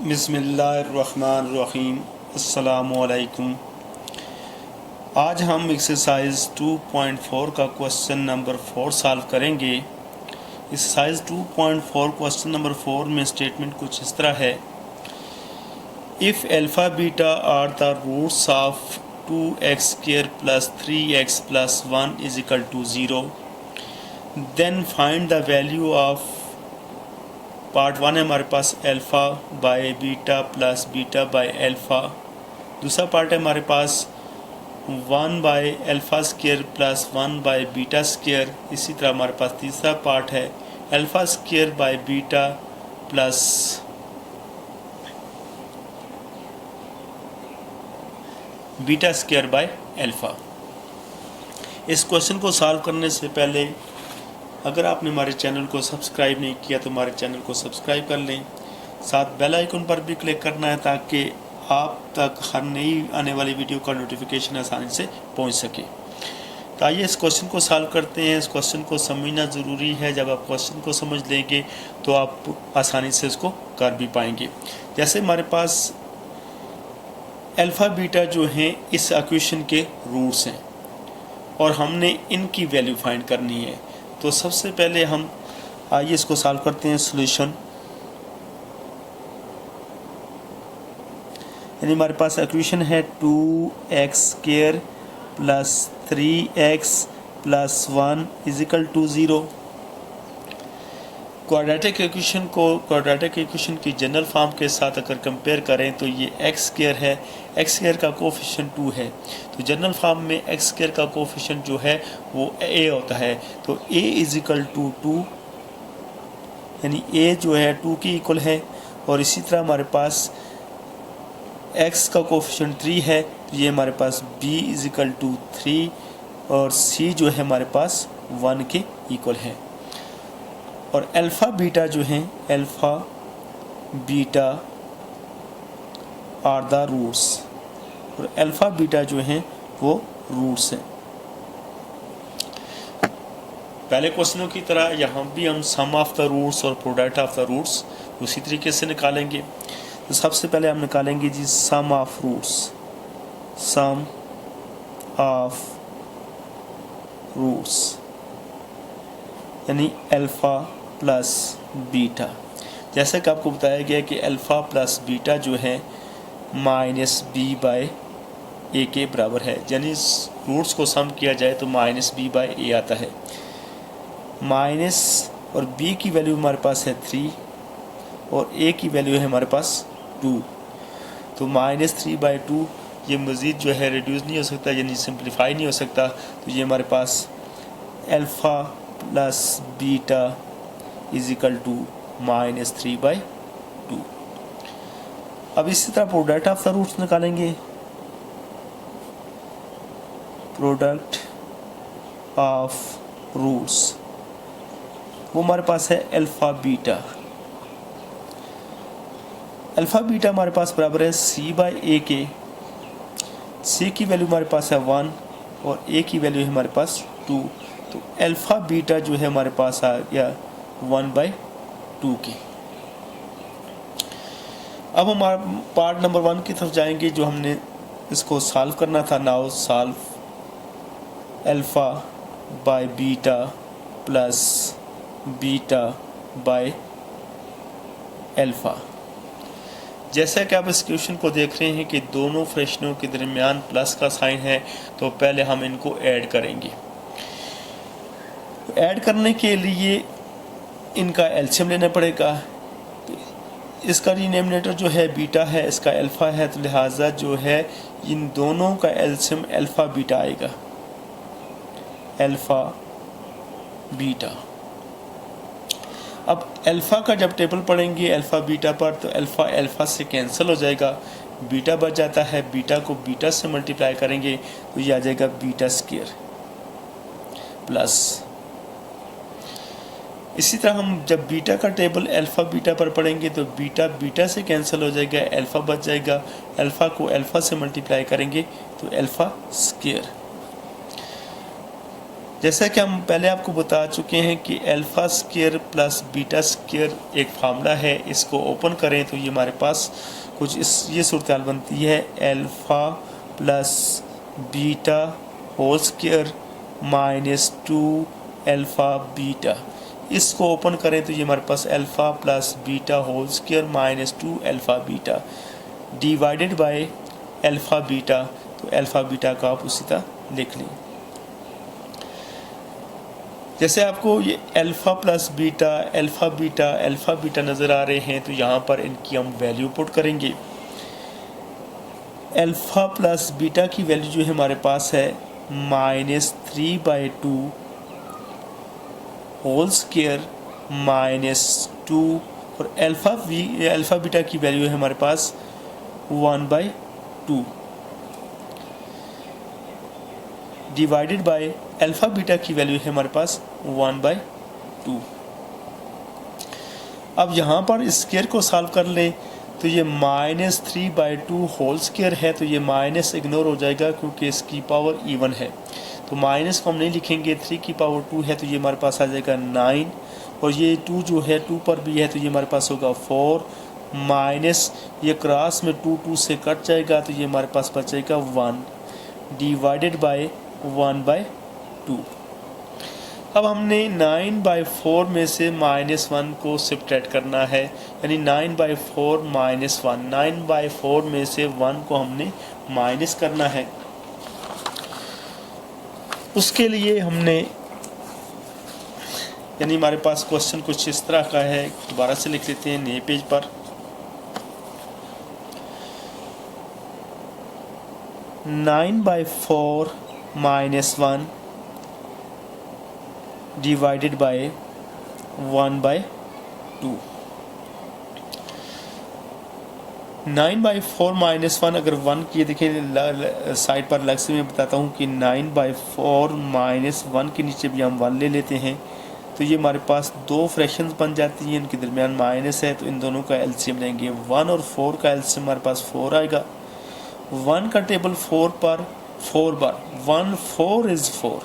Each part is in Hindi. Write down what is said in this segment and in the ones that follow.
बिस्मिल्लाहिर्रहमानिर्रहीम। अस्सलामुअलैकुम। आज हम एक्सरसाइज 2.4 का क्वेश्चन नंबर 4 सॉल्व करेंगे। एक्सरसाइज 2.4 क्वेश्चन नंबर 4 में स्टेटमेंट कुछ इस तरह है। If alpha beta are the roots of 2x² + 3x + 1 = 0, then find the value of part 1 है हमारे पास alpha by beta plus beta by alpha. दूसरा पार्ट है हमारे पास 1 by alpha square plus 1 by beta square. इसी तरह हमारे पास तीसरा पार्ट है alpha square by beta plus beta square by alpha. इस क्वेश्चन को सॉल्व करने से पहले अगर आपने हमारे चैनल को सब्सक्राइब नहीं किया तो हमारे चैनल को सब्सक्राइब कर लें। साथ बेल आइकन पर भी क्लिक करना है ताकि आप तक हर नई आने वाली वीडियो का नोटिफिकेशन आसानी से पहुंच सके। तो आइए इस क्वेश्चन को सॉल्व करते हैं। इस क्वेश्चन को समझना ज़रूरी है। जब आप क्वेश्चन को समझ लेंगे तो आप आसानी से इसको कर भी पाएंगे। जैसे हमारे पास अल्फ़ा बीटा जो हैं इस इक्वेशन के रूट्स हैं और हमने इनकी वैल्यू फाइंड करनी है। तो सबसे पहले हम आइए इसको सॉल्व करते हैं। सॉल्यूशन यानी हमारे पास इक्वेशन है 2x² + 3x + 1 = 0। क्वाड्रेटिक इक्वेशन की जनरल फॉर्म के साथ अगर कंपेयर करें तो ये x² है। x² का कोफिशिएंट 2 है तो जनरल फॉर्म में x² का कोफिशिएंट जो है वो a होता है। तो a = 2 यानी a जो है 2 के इक्वल है। और इसी तरह हमारे पास x का कोफिशिएंट 3 है तो ये हमारे पास b = 3 और c जो है हमारे पास 1 के इक्वल है। और अल्फ़ा बीटा जो हैं alpha beta are the roots और अल्फ़ा बीटा जो हैं वो रूट्स हैं। पहले क्वेश्चनों की तरह यहाँ भी हम सम ऑफ द रूट्स और प्रोडक्ट ऑफ द रूट्स उसी तरीके से निकालेंगे। तो सबसे पहले हम निकालेंगे जी sum of roots. Sum of roots यानी अल्फ़ा प्लस बीटा। जैसा कि आपको बताया गया कि अल्फ़ा प्लस बीटा जो है -b/a के बराबर है। यानी रूट्स को सम किया जाए तो -b/a आता है। माइनस और b की वैल्यू हमारे पास है 3 और a की वैल्यू है हमारे पास 2। तो -3/2 ये मज़ीद जो है रिड्यूस नहीं हो सकता यानी सिंप्लीफाई नहीं हो सकता। तो ये हमारे पास अल्फ़ा प्लस बीटा = -3/2। अब इसी तरह प्रोडक्ट ऑफ द रूट्स निकालेंगे। प्रोडक्ट ऑफ रूट्स वो हमारे पास है अल्फ़ा बीटा। अल्फ़ा बीटा हमारे पास बराबर है c/a के। c की वैल्यू हमारे पास है 1 और a की वैल्यू है हमारे पास 2। तो अल्फ़ा बीटा जो है हमारे पास आ गया 1/2 के। अब हम पार्ट नंबर 1 की तरफ जाएंगे जो हमने इसको सॉल्व करना था। Now solve alpha by beta plus beta by alpha. जैसा कि आप इस क्वेश्चन को देख रहे हैं कि दोनों फ्रैक्शनों के दरमियान प्लस का साइन है तो पहले हम इनको ऐड करेंगे। ऐड करने के लिए इनका एलसीएम लेना पड़ेगा। तो इसका डिनोमिनेटर जो है बीटा है, इसका अल्फ़ा है, तो लिहाजा जो है इन दोनों का एलसीएम अल्फ़ा बीटा आएगा। Alpha beta. अब अल्फ़ा का जब टेबल पढ़ेंगे अल्फ़ा बीटा पर तो अल्फ़ा अल्फ़ा से कैंसिल हो जाएगा, बीटा बच जाता है। बीटा को बीटा से मल्टीप्लाई करेंगे तो ये आ जाएगा बीटा स्क्वायर प्लस। इसी तरह हम जब बीटा का टेबल अल्फ़ा बीटा पर पढ़ेंगे तो बीटा बीटा से कैंसिल हो जाएगा, अल्फ़ा बच जाएगा। अल्फ़ा को अल्फ़ा से मल्टीप्लाई करेंगे तो अल्फ़ा स्क्वायर। जैसा कि हम पहले आपको बता चुके हैं कि alpha square plus beta square एक फार्मूला है, इसको ओपन करें तो ये हमारे पास कुछ ये सूरत हाल बनती है, alpha plus beta whole square minus 2 alpha beta. इसको ओपन करें तो ये हमारे पास alpha plus beta whole square minus 2 alpha beta divided by alpha beta. तो अल्फ़ा बीटा का आप उसी तरह लिख लें। जैसे आपको ये alpha plus beta alpha beta नज़र आ रहे हैं, तो यहाँ पर इनकी हम वैल्यू पुट करेंगे। अल्फ़ा प्लस बीटा की वैल्यू जो है हमारे पास है -3/2 होल स्क्वायर -2 और अल्फ़ा बीटा की वैल्यू है हमारे पास 1/2 डिवाइडेड बाय अल्फ़ा बीटा की वैल्यू है हमारे पास 1/2। अब यहाँ पर स्क्वायर को सॉल्व कर लें तो ये -3/2 होल स्क्वायर है, तो ये माइनस इग्नोर हो जाएगा क्योंकि इसकी पावर इवन है, तो माइनस को हम नहीं लिखेंगे। 3 की पावर 2 है तो ये हमारे पास आ जाएगा 9 और ये 2 जो है 2 पर भी है तो ये हमारे पास होगा 4 माइनस ये क्रॉस में 2 से कट जाएगा तो ये हमारे पास बचेगा 1 डिवाइडेड बाय 1/2। अब हमने 9/4 में से -1 को सब्ट्रैक्ट करना है, यानी 9/4 -1, 9/4 में से 1 को हमने माइनस करना है। उसके लिए हमने यानी हमारे पास क्वेश्चन कुछ इस तरह का है, दोबारा से लिख लेते हैं नए पेज पर। 9/4 -1 डिवाइडेड बाय 1/2। 9/4 -1 अगर 1 की देखिए साइड पर अलग से मैं बताता हूँ कि 9/4 -1 के नीचे भी हम 1 ले लेते हैं तो ये हमारे पास दो फ्रैक्शंस बन जाती हैं, इनके दरमियान माइनस है तो इन दोनों का एलसीएम लेंगे। 1 और 4 का एलसीएम हमारे पास 4 आएगा। 1 का टेबल 4 पर 4 बार 1 4 इज़ 4।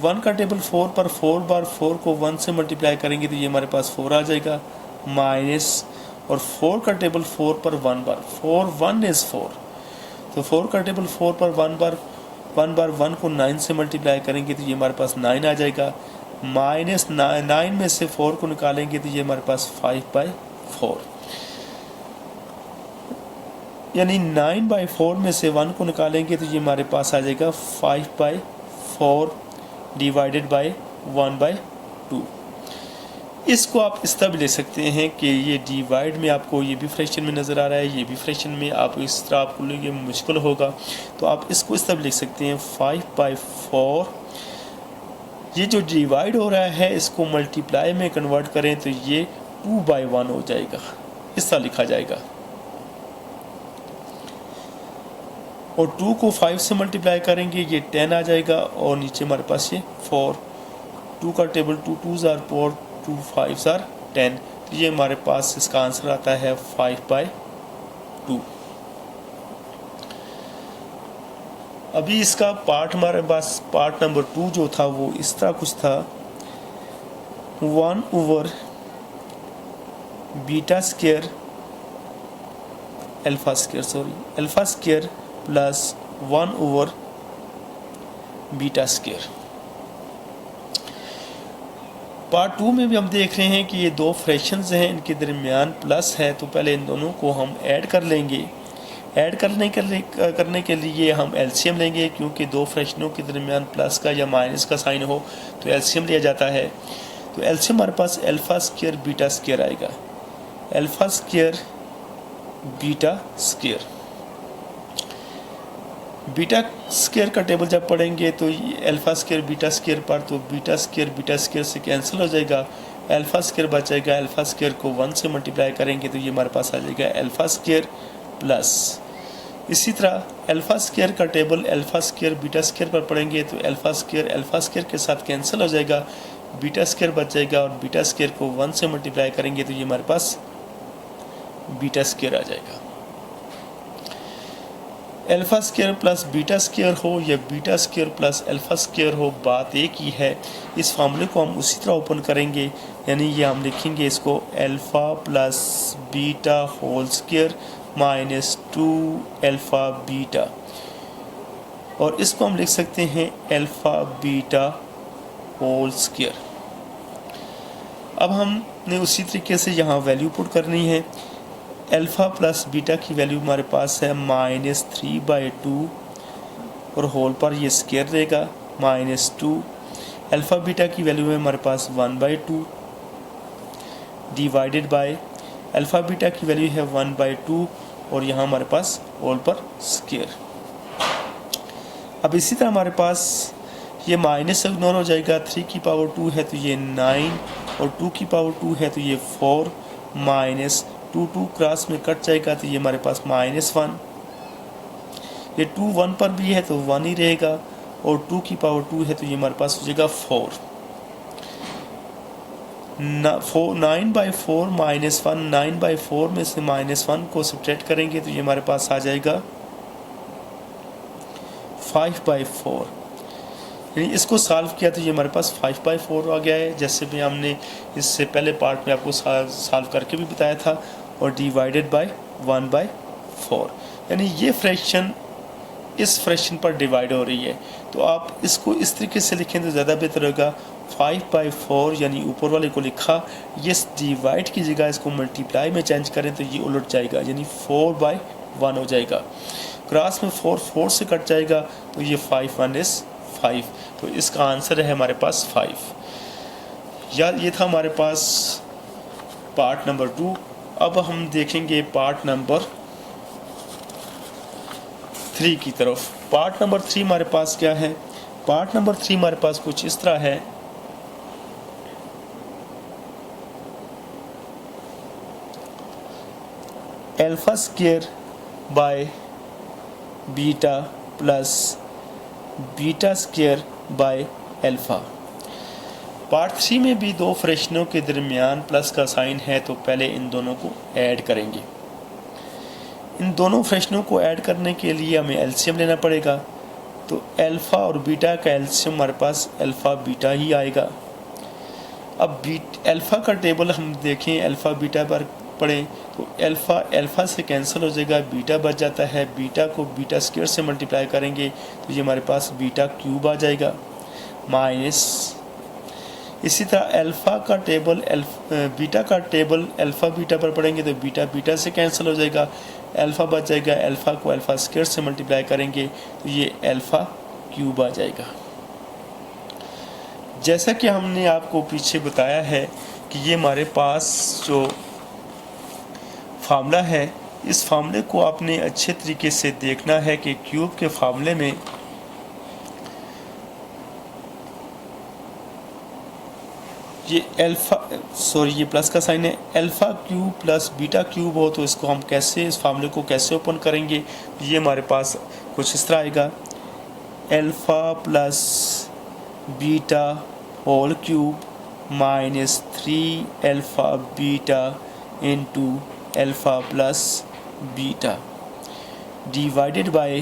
1 का टेबल 4 पर 4 बार 4 को 1 से मल्टीप्लाई करेंगे तो ये हमारे पास 4 आ जाएगा माइनस, और 4 का टेबल 4 पर 1 बार 4 1 इज़ 4, तो 4 का टेबल 4 पर 1 बार 1 को 9 से मल्टीप्लाई करेंगे तो ये हमारे पास 9 आ जाएगा। माइनस 9 में से 4 को निकालेंगे तो ये हमारे पास 5/4, यानी 9/4 में से 1 को निकालेंगे तो ये हमारे पास आ जाएगा 5/4 डिवाइडेड बाय 1/2। इसको आप इस तरह भी ले सकते हैं कि ये डिवाइड में आपको ये भी फ्रैक्शन में नज़र आ रहा है, ये भी फ्रैक्शन में, आप इस तरह आपको ये मुश्किल होगा तो आप इसको इस तरह भी लिख सकते हैं 5/4। ये जो डिवाइड हो रहा है इसको मल्टीप्लाई में कन्वर्ट करें तो ये 2/1 हो जाएगा, इस तरह लिखा जाएगा। और 2 को 5 से मल्टीप्लाई करेंगे ये 10 आ जाएगा, और नीचे हमारे पास ये 4, 2 का table 2 2s are 4, 2 5s are 10, तो ये हमारे पास इसका आंसर आता है 5/2। अभी इसका पार्ट हमारे पास पार्ट नंबर 2 जो था वो इस तरह कुछ था, 1 over beta square alpha square plus 1 over beta square. Part 2 में भी हम देख रहे हैं कि ये दो फ्रैक्शंस हैं, इनके दरमियान प्लस है, तो पहले इन दोनों को हम ऐड कर लेंगे। ऐड करने के लिए हम एलसीएम लेंगे, क्योंकि दो फ्रैक्शनों के दरमियान प्लस का या माइनस का साइन हो तो एलसीएम लिया जाता है। तो एलसीएम हमारे पास अल्फा स्क्वायर बीटा स्क्वायर आएगा, alpha square beta square. Beta square का टेबल जब पढ़ेंगे तो अल्फा स्क्वायर बीटा स्क्वायर पर, तो बीटा स्क्वायर से कैंसिल हो जाएगा, अल्फा स्क्वायर बचेगा। अल्फा स्क्वायर को 1 से मल्टीप्लाई करेंगे तो ये हमारे पास आ जाएगा अल्फा स्क्वायर प्लस, इसी तरह अल्फा स्क्वायर का table alpha square beta square पर पढ़ेंगे तो अल्फा स्क्वायर के साथ कैंसिल हो जाएगा, बीटा स्क्वायर बचेगा, और बीटा स्क्वायर को 1 से मल्टीप्लाई करेंगे तो ये हमारे पास बीटा स्क्वायर आ जाएगा। Alpha square plus beta square हो या beta square plus alpha square हो, बात एक ही है। इस फार्मूले को हम उसी तरह ओपन करेंगे, यानी ये हम लिखेंगे इसको alpha plus beta whole square minus 2 alpha beta, और इसको हम लिख सकते हैं अल्फ़ा बीटा होल स्क्वायर। अब हमने उसी तरीके से यहाँ वैल्यू पुट करनी है। अल्फ़ा प्लस बीटा की वैल्यू हमारे पास है -3/2 और होल पर ये स्क्वायर देगा -2। अल्फ़ा बीटा की वैल्यू है हमारे पास 1/2 डिवाइडेड बाय अल्फ़ा बीटा की वैल्यू है 1/2 और यहाँ हमारे पास होल पर स्क्वायर। अब इसी तरह हमारे पास ये माइनस इग्नोर हो जाएगा, 3 की पावर 2 है तो ये 9 और 2 की पावर 2 है तो ये 4 माइनस 2 क्रॉस में कट जाएगा तो ये हमारे पास -1। ये 2 1 पर भी है तो 1 ही रहेगा और 2 की पावर 2 है तो ये हमारे पास हो जाएगा 4। 9/4 -1, 9/4 में से -1 को सब्ट्रैक्ट करेंगे तो ये हमारे पास आ जाएगा 5/4। यानी इसको सॉल्व किया तो ये हमारे पास 5/4 आ गया है, जैसे भी हमने इससे पहले पार्ट में आपको सॉल्व करके भी बताया था, और डिवाइडेड बाय 1/4। यानी ये फ्रैक्शन इस फ्रैक्शन पर डिवाइड हो रही है, तो आप इसको इस तरीके से लिखें तो ज़्यादा बेहतर होगा। 5/4 यानी ऊपर वाले को लिखा, ये डिवाइड की जगह इसको मल्टीप्लाई में चेंज करें तो ये उलट जाएगा, यानी 4/1 हो जाएगा। क्रॉस में 4 से कट जाएगा तो ये 5 1 इज 5, तो इसका आंसर है हमारे पास 5। या ये था हमारे पास पार्ट नंबर 2। अब हम देखेंगे पार्ट नंबर 3 की तरफ। पार्ट नंबर 3 हमारे पास क्या है? पार्ट नंबर 3 हमारे पास कुछ इस तरह है। Alpha square by beta plus beta square by alpha. Part 3 में भी दो फ्रैक्शनों के दरमियान प्लस का साइन है, तो पहले इन दोनों को ऐड करेंगे। इन दोनों फ्रैक्शनों को ऐड करने के लिए हमें एलसीएम लेना पड़ेगा, तो अल्फ़ा और बीटा का एलसीएम हमारे पास अल्फ़ा बीटा ही आएगा। अब अल्फ़ा का टेबल हम देखें, अल्फ़ा बीटा पर पढ़ें तो अल्फ़ा से कैंसिल हो जाएगा, बीटा बच जाता है। बीटा को बीटा स्क्वायर से मल्टीप्लाई करेंगे तो ये हमारे पास बीटा क्यूब आ जाएगा माइनस। इसी तरह अल्फ़ा का टेबल बीटा का टेबल अल्फ़ा बीटा पर पढ़ेंगे तो बीटा बीटा से कैंसिल हो जाएगा, अल्फ़ा बच जाएगा। अल्फ़ा को अल्फ़ा स्क्वायर से मल्टीप्लाई करेंगे तो ये अल्फ़ा क्यूब आ जाएगा। जैसा कि हमने आपको पीछे बताया है कि ये हमारे पास जो फार्मूला है, इस फार्मूले को आपने अच्छे तरीके से देखना है कि क्यूब के फार्मूले में ये ये प्लस का साइन है। Alpha cube plus beta cube हो तो इसको हम कैसे, इस फार्मूले को कैसे ओपन करेंगे? ये हमारे पास कुछ इस तरह आएगा, alpha plus beta whole cube minus 3 alpha beta into alpha plus beta divided by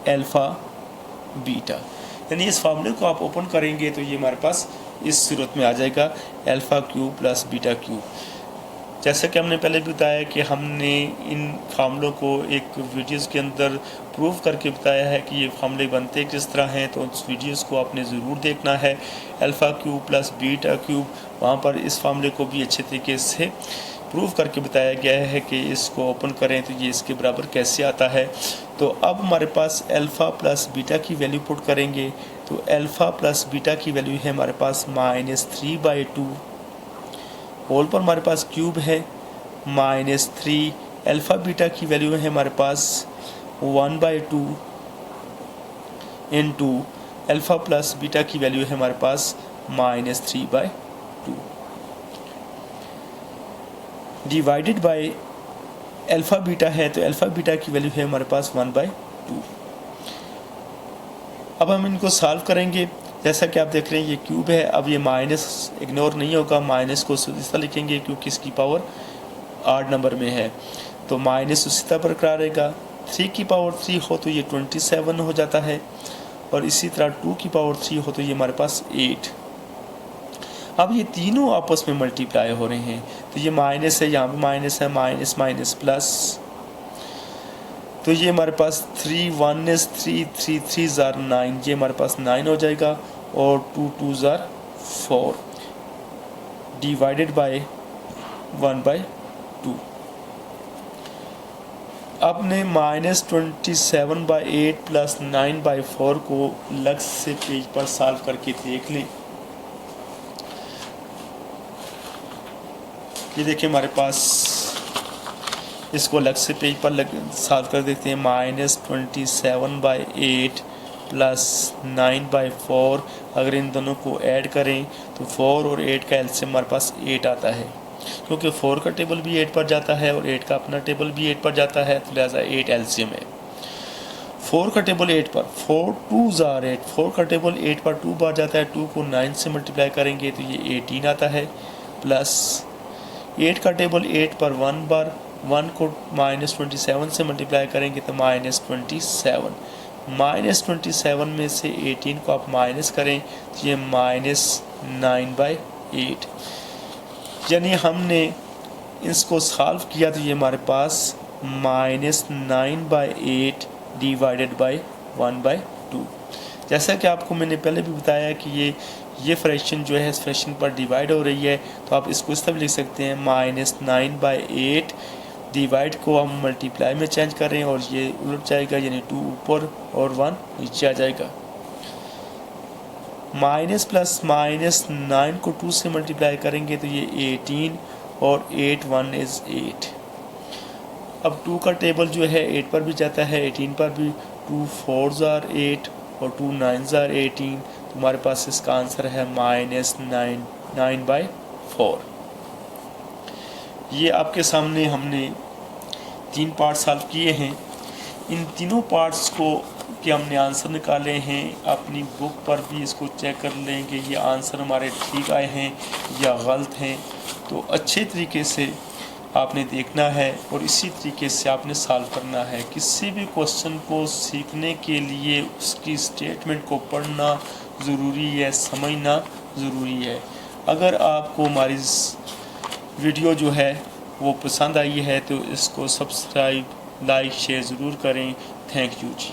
alpha beta. यानी इस फार्मूले को आप ओपन करेंगे तो ये हमारे पास इस सूरत में आ जाएगा, alpha cube plus beta cube. जैसा कि हमने पहले भी बताया कि हमने इन फार्मूलों को एक वीडियोस के अंदर प्रूव करके बताया है कि ये फार्मूले बनते किस तरह हैं, तो उस वीडियोस को आपने ज़रूर देखना है। Alpha cube plus beta cube, वहाँ पर इस फार्मूले को भी अच्छे तरीके से प्रूव करके बताया गया है कि इसको ओपन करें तो ये इसके बराबर कैसे आता है। तो अब हमारे पास अल्फ़ा प्लस बीटा की वैल्यू पुट करेंगे, तो अल्फ़ा प्लस बीटा की वैल्यू है हमारे पास -3/2, होल पर हमारे पास क्यूब है -3। अल्फ़ा बीटा की वैल्यू है हमारे पास 1/2 इंटू अल्फ़ा प्लस बीटा की वैल्यू है हमारे पास -3/2 डिवाइडेड बाय अल्फ़ा बीटा है, तो अल्फ़ा बीटा की वैल्यू है हमारे पास 1/2। अब हम इनको सॉल्व करेंगे। जैसा कि आप देख रहे हैं ये क्यूब है, अब ये माइनस इग्नोर नहीं होगा, माइनस को इस तरह लिखेंगे क्योंकि इसकी पावर 8 नंबर में है, तो माइनस उसी तरह बरकरार रहेगा। 3 की पावर 3 हो तो ये 27 हो जाता है, और इसी तरह 2 की पावर 3 हो तो ये हमारे पास 8। अब ये तीनों आपस में मल्टीप्लाई हो रहे हैं, तो ये माइनस है, यहाँ पे माइनस है, माइनस माइनस प्लस, तो ये हमारे पास 3 1 is 3 3 3 ज़ार 9, ये हमारे पास 9 हो जाएगा, और 2 2 ज़ार 4 डिवाइडेड बाय 1/2। आपने -27/8 प्लस 9/4 को अलग से पेज पर सॉल्व करके देख लें। ये देखिए हमारे पास, इसको अलग से पेज पर सॉल्व कर देखते हैं। -27/8 प्लस 9/4, अगर इन दोनों को ऐड करें तो 4 और 8 का एलसीएम हमारे पास 8 आता है, क्योंकि 4 का टेबल भी 8 पर जाता है और 8 का अपना टेबल भी 8 पर जाता है, तो लिहाजा 8 एलसीएम है। 4 का टेबल 8 पर, 4 2 ज़ार 8, 4 का टेबल 8 पर 2 बार जाता है, 2 को 9 से मल्टीप्लाई करेंगे तो ये 18 आता है, प्लस 8 का टेबल 8 पर 1 बार, 1 को -27 से मल्टीप्लाई करेंगे तो -27, -27 में से 18 को आप माइनस करें तो ये -9/8, यानी हमने इसको सॉल्व किया तो ये हमारे पास -9/8 डिवाइडेड बाय 1/2। जैसा कि आपको मैंने पहले भी बताया कि ये फ्रैक्शन जो है इस फ्रैक्शन पर डिवाइड हो रही है, तो आप इसको इस तरह लिख सकते हैं, -9/8 डिवाइड को हम मल्टीप्लाई में चेंज कर रहे हैं और ये उलट जाएगा, यानी 2 ऊपर और 1 नीचे आ जाएगा। माइनस प्लस -9 को 2 से मल्टीप्लाई करेंगे तो ये 18, और 8 1 is 8। अब 2 का टेबल जो है 8 पर भी जाता है, 18 पर भी, 2 4 ज़ार 8 और 2 9 ज़ार 18, तो हमारे पास इसका आंसर है -9/4। ये आपके सामने हमने 3 पार्ट सॉल्व किए हैं। इन तीनों पार्ट्स को कि हमने आंसर निकाले हैं, अपनी बुक पर भी इसको चेक कर लेंगे ये आंसर हमारे ठीक आए हैं या गलत हैं। तो अच्छे तरीके से आपने देखना है और इसी तरीके से आपने सॉल्व करना है। किसी भी क्वेश्चन को सीखने के लिए उसकी स्टेटमेंट को पढ़ना ज़रूरी है, समझना ज़रूरी है। अगर आपको हमारी वीडियो जो है वो पसंद आई है तो इसको सब्सक्राइब, लाइक, शेयर ज़रूर करें। Thank you ji.